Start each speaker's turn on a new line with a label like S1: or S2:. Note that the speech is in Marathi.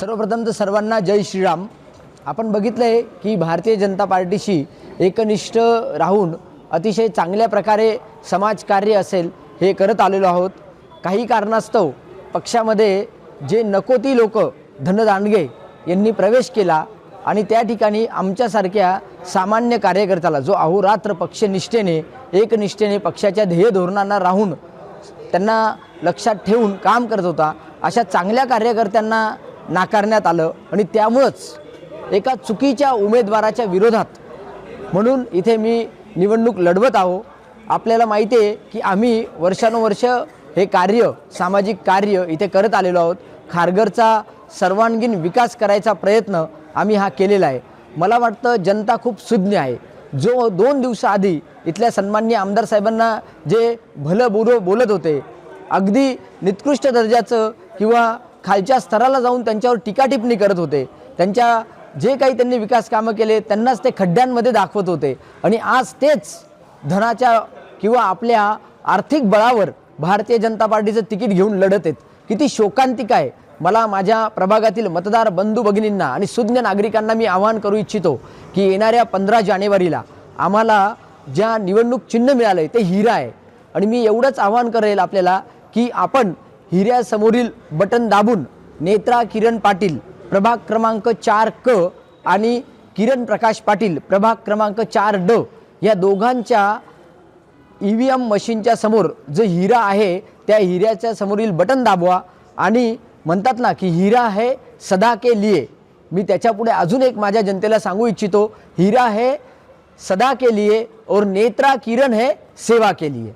S1: सर्वप्रथम तर सर्वांना जय श्रीराम। आपण बघितलंय की भारतीय जनता पार्टीशी एकनिष्ठ राहून अतिशय चांगल्या प्रकारे समाजकार्य असेल हे करत आलेलो आहोत। काही कारणास्तव पक्षामध्ये जे नको ती लोक धनदांडगे यांनी प्रवेश केला आणि त्या ठिकाणी आमच्यासारख्या सामान्य कार्यकर्त्याला जो अहोरात्र पक्षनिष्ठेने एकनिष्ठेने पक्षाच्या ध्येय धोरणांना राहून त्यांना लक्षात ठेवून काम करत होता अशा चांगल्या कार्यकर्त्यांना नाकारण्यात आलं आणि त्यामुळेच एका चुकीच्या उमेदवाराच्या विरोधात म्हणून इथे मी निवडणूक लढवत आहो। आपल्याला माहिती आहे की आम्ही वर्षानुवर्ष हे कार्य सामाजिक कार्य इथे करत आलेलो आहोत। खारघरचा सर्वांगीण विकास करायचा प्रयत्न आम्ही हा केलेला आहे। मला वाटतं जनता खूप सुज्ञ आहे। जो 2 दिवसाआधी इथल्या सन्माननीय आमदार साहेबांना जे भलं बुरं बोलत होते, अगदी निकृष्ट दर्जाचं किंवा खालच्या स्तराला जाऊन त्यांच्यावर टीका टिप्पणी करत होते, त्यांच्या जे काही त्यांनी विकास कामं केले त्यांनाच ते खड्ड्यांमध्ये दाखवत होते आणि आज तेच धनाच्या किंवा आपल्या आर्थिक बळावर भारतीय जनता पार्टीचं तिकीट घेऊन लढत आहेत। किती शोकांतिक आहे। मला माझ्या प्रभागातील मतदार बंधू भगिनींना आणि सुज्ञ नागरिकांना मी आवाहन करू इच्छितो की येणाऱ्या 15 जानेवारीला आम्हाला ज्या निवडणूक चिन्ह मिळालं ते हिरा आहे आणि मी एवढंच आवाहन करेल आपल्याला की आपण हिऱ्यासमोरील बटन दाबून नेत्रा किरण पाटील प्रभाग क्रमांक 4 आणि किरण प्रकाश पाटील प्रभाग क्रमांक 4 या दोघांच्या EVM मशीनच्या समोर जो हिरा आहे त्या हिऱ्याच्या समोरील बटन दाबवा आणि म्हणतात ना की हिरा है सदा के लिए। मी त्याच्यापुढे अजून एक माझ्या जनतेला सांगू इच्छितो, हिरा है सदा के लिए और नेत्रा किरण है सेवा के लिए।